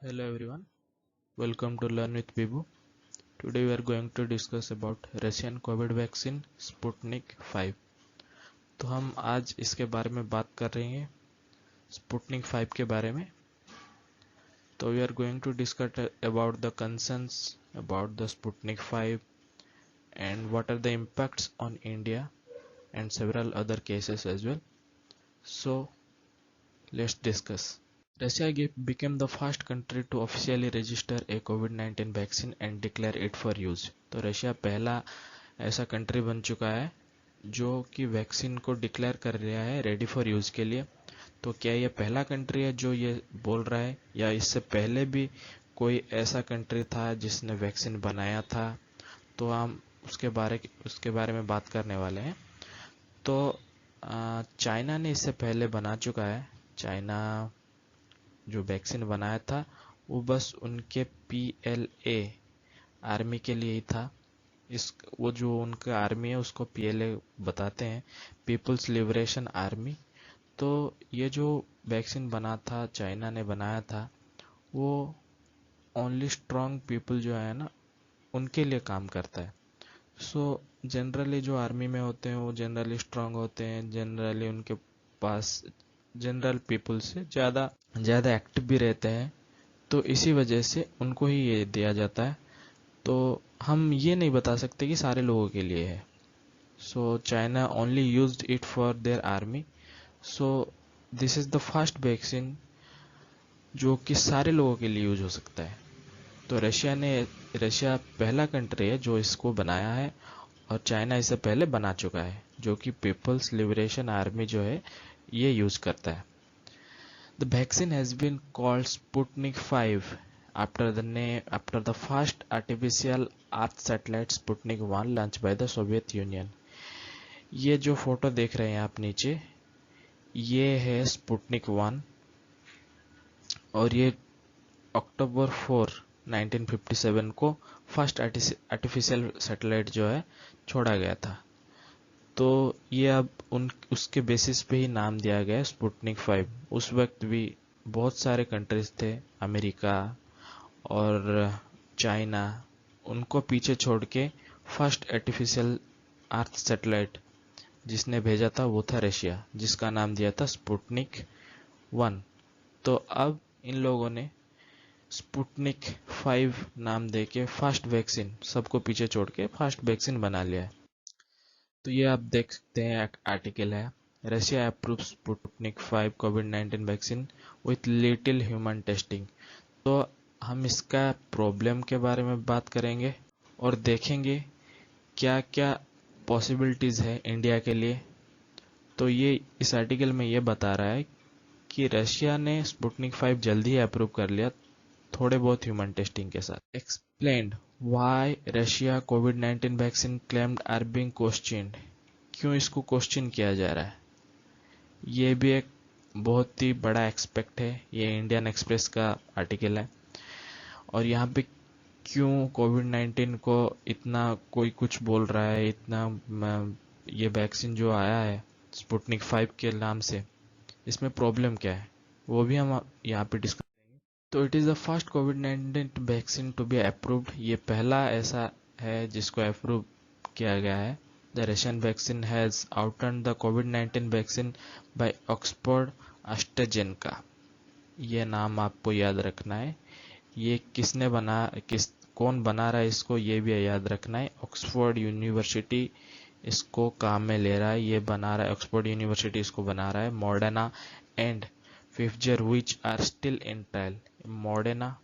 Hello everyone, welcome to Learn with Bibu. Today we are going to discuss about Russian COVID vaccine Sputnik 5. तो हम आज इसके बारे में बात कर रहे हैं Sputnik 5 के बारे में. तो we are going to discuss about the concerns about the Sputnik 5 and what are the impacts on India and several other cases as well. So let's discuss. Russia became the first country to officially register a COVID-19 vaccine and declare it for use. तो Russia पहला ऐसा country बन चुका है जो कि vaccine को declare कर रहा है रेडी फॉर यूज़ के लिए. तो क्या ये पहला कंट्री है जो ये बोल रहा है या इससे पहले भी कोई ऐसा कंट्री था जिसने वैक्सीन बनाया था? तो हम उसके बारे में बात करने वाले हैं. तो चाइना ने इससे पहले बना चुका है. चाइना जो वैक्सीन बनाया था वो बस उनके PLA आर्मी के लिए ही था. वो जो उनका आर्मी है उसको PLA बताते हैं, पीपल्स लिबरेशन आर्मी. तो ये जो वैक्सीन बना था चाइना ने बनाया था वो ओनली स्ट्रॉन्ग पीपल जो है ना उनके लिए काम करता है. सो जनरली जो आर्मी में होते हैं वो जनरली स्ट्रांग होते हैं, जनरली उनके पास जनरल पीपल से ज़्यादा एक्टिव भी रहते हैं. तो इसी वजह से उनको ही ये दिया जाता है. तो हम ये नहीं बता सकते कि सारे लोगों के लिए है. So China only used it for their army. So this is the first vaccine जो कि सारे लोगों के लिए यूज हो सकता है. तो रशिया पहला कंट्री है जो इसको बनाया है और चाइना इससे पहले बना चुका है जो कि पीपल्स लिबरेशन आर्मी जो है ये यूज करता है. The vaccine has been called Sputnik 5 after the first artificial Earth satellite Sputnik 1 launched by the Soviet Union. ये जो फोटो देख रहे हैं आप नीचे ये है Sputnik 1 और ये अक्टूबर 4 1957 को फर्स्ट आर्टिफिशियल सैटेलाइट जो है छोड़ा गया था. तो ये अब उसके बेसिस पे ही नाम दिया गया है स्पुटनिक 5. उस वक्त भी बहुत सारे कंट्रीज थे, अमेरिका और चाइना, उनको पीछे छोड़ के फर्स्ट आर्टिफिशियल अर्थ सैटेलाइट जिसने भेजा था वो था रशिया, जिसका नाम दिया था स्पुटनिक 1. तो अब इन लोगों ने स्पुटनिक 5 नाम दे के फर्स्ट वैक्सीन, सबको पीछे छोड़ के फर्स्ट वैक्सीन बना लिया है. तो ये आप देख सकते हैं आर्टिकल है, Russia approve Sputnik 5 covid vaccine with little human testing. तो हम इसका प्रॉब्लम के बारे में बात करेंगे और देखेंगे क्या क्या पॉसिबिलिटीज़ है इंडिया के लिए. तो ये इस आर्टिकल में ये बता रहा है कि रशिया ने स्पुटनिक 5 जल्दी ही अप्रूव कर लिया थोड़े बहुत ह्यूमन टेस्टिंग के साथ. एक्सप्लेन्ड व्हाई रशिया कोविड-19 vaccine claimed are being questioned. क्यों इसको क्वेश्चन किया जा रहा है, ये भी एक बहुत ही बड़ा एक्सपेक्ट है. ये इंडियन एक्सप्रेस का आर्टिकल है और यहाँ पे क्यों कोविड-19 को इतना कोई कुछ बोल रहा है, इतना ये वैक्सीन जो आया है स्पुटनिक 5 के नाम से, इसमें प्रॉब्लम क्या है वो भी हम यहाँ पे डिस्कस करेंगे. तो इट इज़ द फर्स्ट कोविड-19 वैक्सीन टू बी अप्रूव्ड. ये पहला ऐसा है जिसको अप्रूव किया गया है. The Russian vaccine has outrun the कोविड-19 वैक्सीन बाय ऑक्सफोर्ड एस्ट्राजेनेका. ये नाम आपको याद रखना है. ये कौन बना रहा है इसको ये भी याद रखना है. ऑक्सफोर्ड यूनिवर्सिटी इसको काम में ले रहा है, ये बना रहा है, ऑक्सफोर्ड यूनिवर्सिटी इसको बना रहा है. Moderna and Pfizer which are still in trial. Moderna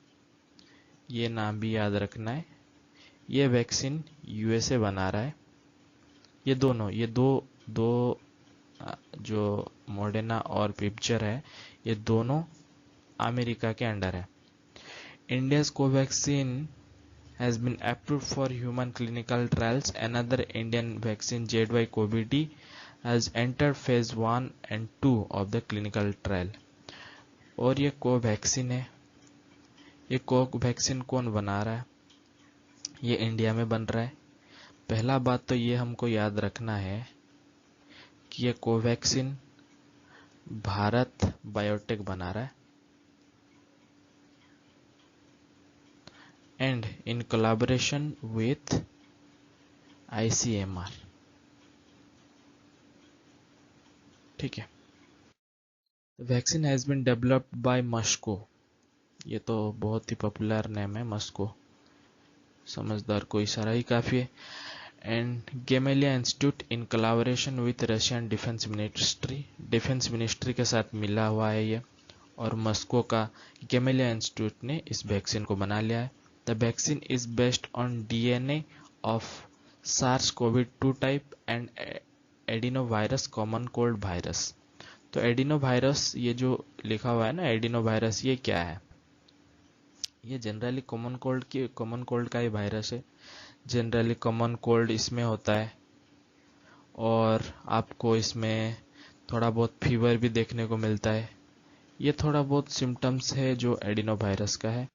ये नाम भी याद रखना है. ये वैक्सीन USA बना रहा है. ये दो जो मॉडर्ना और फाइजर है ये दोनों अमेरिका के अंडर है. India's Covaxin has been approved for human clinical trials. Another Indian vaccine, ZY-COVID, has entered phase 1 and 2 of the clinical trial. और ये कोवैक्सीन है. ये कोवैक्सीन कौन बना रहा है, ये इंडिया में बन रहा है. पहला बात तो ये हमको याद रखना है कि ये कोवैक्सीन भारत बायोटेक बना रहा है. in collaboration with ICMR. ठीक है। Vaccine has been developed by Moscow, ये तो बहुत ही पॉपुलर नेम है मस्को, समझदार को इशारा ही काफी है। And Gamaleya institute in collaboration with Russian defence ministry के साथ मिला हुआ है ये, और मस्को का गेमेलिया इंस्टीट्यूट ने इस वैक्सीन को बना लिया है। The vaccine is based on DNA of SARS-CoV-2 type and adenovirus common cold virus. तो एडिनोवायरस, ये जो लिखा हुआ है ना एडिनोवायरस, ये क्या है? ये जनरली कॉमन कोल्ड का ही वायरस है। जनरली कॉमन कोल्ड इसमें होता है और आपको इसमें थोड़ा बहुत फीवर भी देखने को मिलता है। ये थोड़ा बहुत सिम्टम्स है जो एडिनोवायरस का है।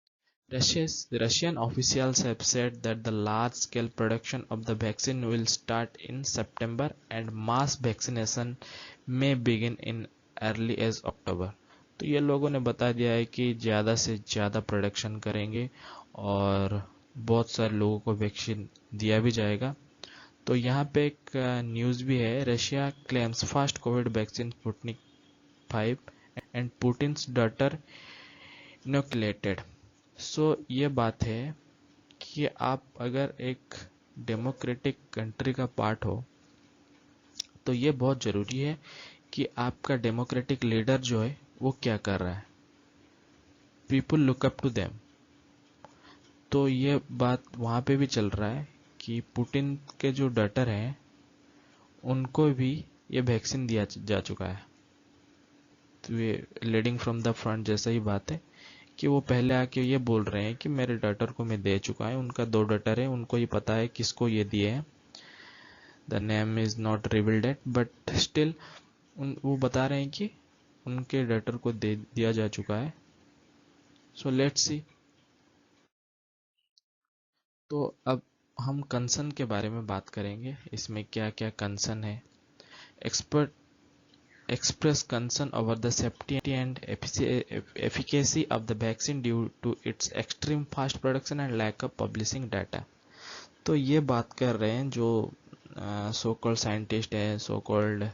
Russian officials have said that the large-scale production of the vaccine will start in September and mass vaccination may begin in early as October. तो ये लोगों ने बता दिया है कि ज़्यादा से ज़्यादा प्रोडक्शन करेंगे और बहुत सारे लोगों को वैक्सीन दिया भी जाएगा। तो यहाँ पे एक न्यूज़ भी है, Russia claims fast Covid vaccine Sputnik 5 and Putin's daughter inoculated. So ये बात है कि आप अगर एक डेमोक्रेटिक कंट्री का पार्ट हो तो ये बहुत ज़रूरी है कि आपका डेमोक्रेटिक लीडर जो है वो क्या कर रहा है। People look up to them. तो ये बात वहाँ पे भी चल रहा है कि पुतिन के जो डॉटर हैं उनको भी ये वैक्सीन दिया जा चुका है। तो ये लीडिंग फ्रॉम द फ्रंट जैसा ही बात है कि वो पहले आके ये बोल रहे हैं कि मेरे डॉटर को मैं दे चुका है। उनका 2 डॉटर है, उनको ही पता है किसको ये दिए हैं। The name is not revealed yet, but still वो बता रहे हैं कि उनके डॉटर को दे दिया जा चुका है। So let's see. तो अब हम कंसर्न के बारे में बात करेंगे, इसमें क्या क्या कंसर्न है। Expert express concern over the safety and efficacy of the vaccine due to its extreme fast production and lack of publishing data। तो ये बात कर रहे हैं जो सो कॉल्ड साइंटिस्ट है, सो कॉल्ड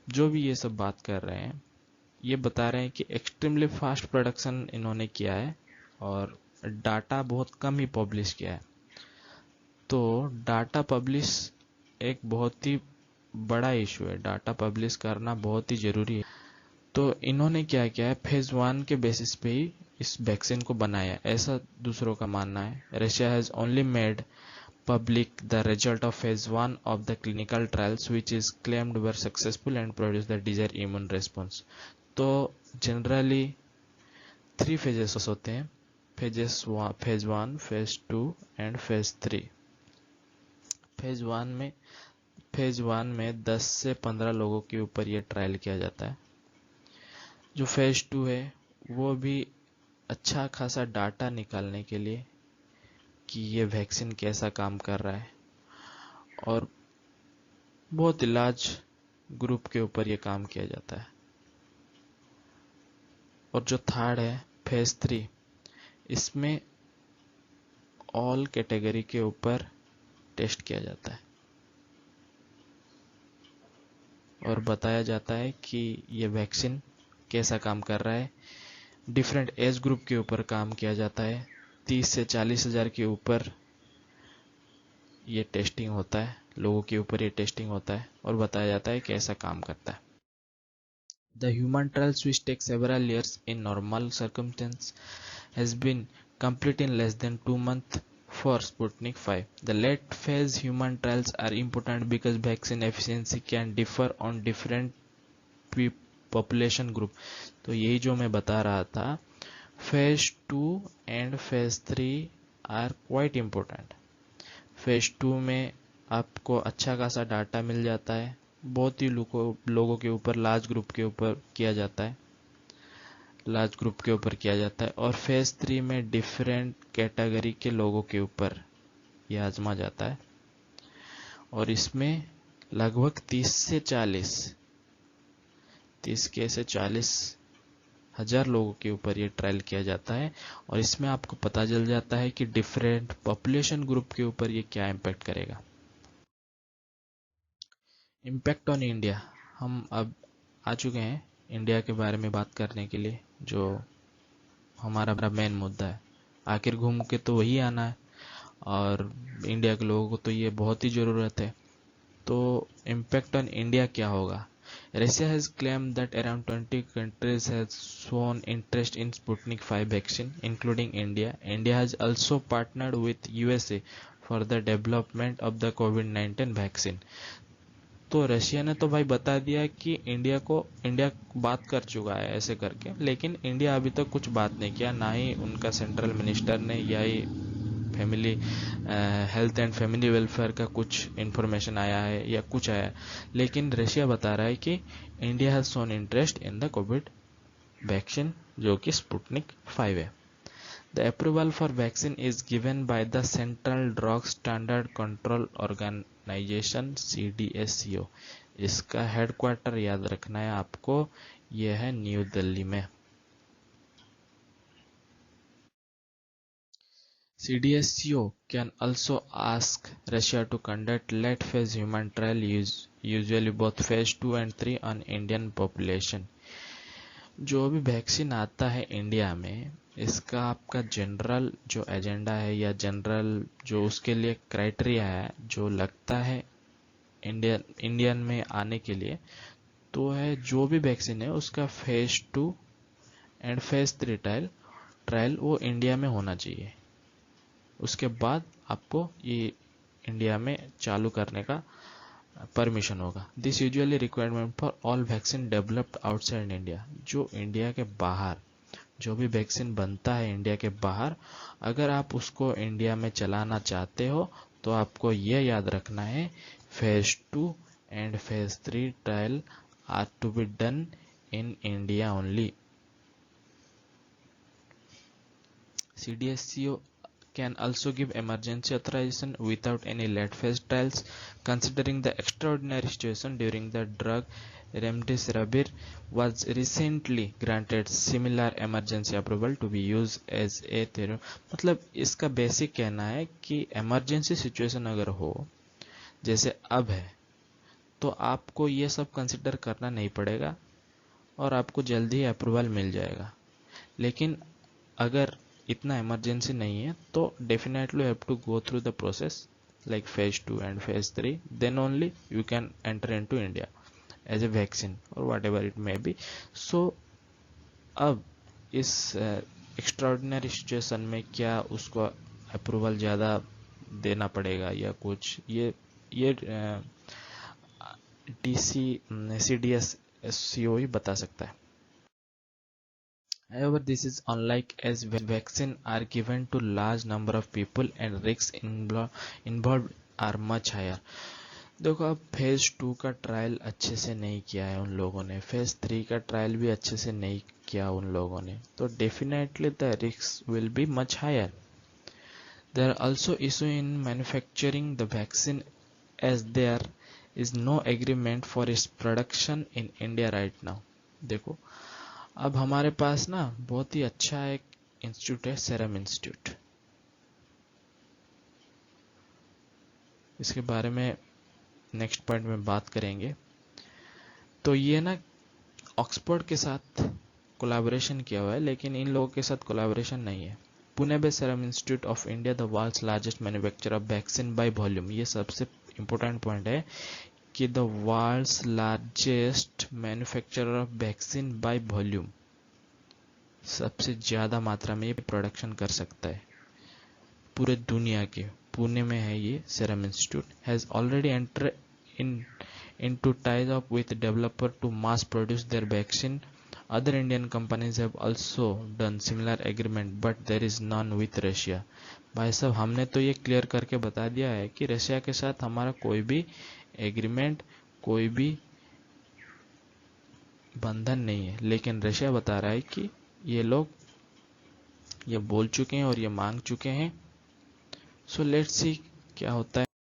जो भी ये सब बात कर रहे हैं, ये बता रहे हैं कि एक्सट्रीमली फास्ट प्रोडक्शन इन्होंने किया है और डाटा बहुत कम ही पब्लिश किया है। तो डाटा पब्लिश एक बहुत ही बड़ा इशू है, डाटा पब्लिश करना बहुत ही जरूरी है। तो इन्होंने क्या किया है, फेज 1 के बेसिस पे ही इस वैक्सीन को बनाया, ऐसा दूसरों का मानना है। Russia has only made public the result of phase 1 of the clinical trials which is claimed were successful and produced the desired immune response। तो जनरली 3 phases होते हैं, phase 1, phase 2 and phase 3। Phase 1 में 10 से 15 लोगों के ऊपर ये trial किया जाता है। जो फेज 2 है वो भी अच्छा खासा डाटा निकालने के लिए कि ये वैक्सीन कैसा काम कर रहा है, और बहुत इलाज ग्रुप के ऊपर ये काम किया जाता है। और जो थर्ड है फेज 3, इसमें ऑल कैटेगरी के ऊपर टेस्ट किया जाता है और बताया जाता है कि ये वैक्सीन कैसा काम कर रहा है। डिफरेंट एज ग्रुप के ऊपर काम किया जाता है। 30 से 40 हजार के ऊपर ये टेस्टिंग होता है, लोगों के ऊपर ये टेस्टिंग होता है और बताया जाता है कैसा काम करता है। The human trials which take several years in normal circumstances has been complete in less than 2 months for Sputnik 5. The late phase human trials are important because vaccine efficiency can differ on different population group। तो यही जो मैं बता रहा था, phase 2 and phase 3 are quite important. Phase 2 में आपको अच्छा खासा डाटा मिल जाता है, बहुत ही लोगों के ऊपर, लार्ज ग्रुप के ऊपर किया जाता है, और फेज 3 में डिफरेंट कैटेगरी के लोगों के ऊपर यह आजमा जाता है। और इसमें लगभग 30 से 40 1000 लोगों के ऊपर ये ट्रायल किया जाता है और इसमें आपको पता चल जाता है कि डिफरेंट पॉपुलेशन ग्रुप के ऊपर ये क्या इम्पैक्ट करेगा। इम्पैक्ट ऑन इंडिया, हम अब आ चुके हैं इंडिया के बारे में बात करने के लिए, जो हमारा मेन मुद्दा है। आखिर घूम के तो वही आना है और इंडिया के लोगों को तो ये बहुत ही ज़रूरत है। तो इम्पैक्ट ऑन इंडिया क्या होगा? Russia has claimed that around 20 countries have shown interest in Sputnik 5 vaccine, including India. India has also partnered with USA for the development of the COVID-19 vaccine. तो रशिया ने तो भाई बता दिया कि India बात कर चुका है ऐसे करके, लेकिन इंडिया अभी तक कुछ बात नहीं किया, ना ही उनका सेंट्रल मिनिस्टर ने या ही family health and family welfare का कुछ इन्फॉर्मेशन आया है या कुछ आया है। लेकिन रशिया बता रहा है कि India has shown interest in the COVID vaccine जो कि स्पुटनिक 5 है। The approval for vaccine is given by the central drug standard control organization CDSCO। इसका हेडक्वार्टर याद रखना है आपको, यह है न्यू दिल्ली में। CDSCO can also ask Russia to conduct late phase human trial, usually both phase 2 and 3 on Indian population। जो भी वैक्सीन आता है इंडिया में, इसका आपका जनरल जो एजेंडा है या जनरल जो उसके लिए क्राइटेरिया है जो लगता है इंडियन में आने के लिए, तो है जो भी वैक्सीन है उसका फेज 2 एंड फेज 3 ट्रायल वो इंडिया में होना चाहिए। उसके बाद आपको ये इंडिया में चालू करने का परमिशन होगा। This usually requirement for all vaccine developed outside India. जो इंडिया के बाहर जो भी वैक्सीन बनता है इंडिया के बाहर, अगर आप उसको इंडिया में चलाना चाहते हो तो आपको यह याद रखना है, phase 2 and phase 3 trial are to be done in India only. CDSCO can also give emergency authorization without any late phase trials, considering the extraordinary situation during the drug remdesivir was recently granted similar emergency approval to be used as a therapy। मतलब इसका basic कहना है कि emergency situation अगर हो जैसे अब है तो आपको ये सब कंसिडर करना नहीं पड़ेगा और आपको जल्दी ही अप्रूवल मिल जाएगा। लेकिन अगर इतना इमरजेंसी नहीं है तो definitely have to go through the process like phase 2 and phase 3, then only you can enter into India as a vaccine और whatever it may be. So अब इस एक्स्ट्राऑर्डिनरी सिचुएशन में क्या उसको अप्रूवल ज़्यादा देना पड़ेगा या कुछ, ये CDSCO ही बता सकता है। However, this is unlike as vaccines are given to large number of people and risks involved are much higher। देखो अब फेज 2 का ट्रायल अच्छे से नहीं किया है उन लोगों ने, फेज 3 का ट्रायल भी अच्छे से नहीं किया उन लोगों ने, तो definitely the risk will be much higher. There are also issues in manufacturing the vaccine as there is no agreement for its production in India right now। देखो अब हमारे पास ना बहुत ही अच्छा एक इंस्टीट्यूट है, सेरम इंस्टीट्यूट। इसके बारे में नेक्स्ट पॉइंट में बात करेंगे। तो ये ना ऑक्सफोर्ड के साथ कोलैबोरेशन किया हुआ है, लेकिन इन लोगों के साथ कोलैबोरेशन नहीं है। Pune based Serum Institute of India the world's largest manufacturer of vaccine by volume. ये सबसे इंपॉर्टेंट पॉइंट है कि the world's largest manufacturer of vaccine by volume, सबसे ज़्यादा मात्रा में ये प्रोडक्शन कर सकता है पूरे दुनिया के। पुणे में है ये serum institute. Has already enter into ties up with developer to mass produce their vaccine। Other Indian companies have also done similar agreement but there is none with Russia। भाई साहब हमने तो ये क्लियर करके बता दिया है कि रशिया के साथ हमारा कोई भी एग्रीमेंट, कोई भी बंधन नहीं है, लेकिन रशिया बता रहा है कि ये लोग ये बोल चुके हैं और ये मांग चुके हैं। सो लेट्स सी क्या होता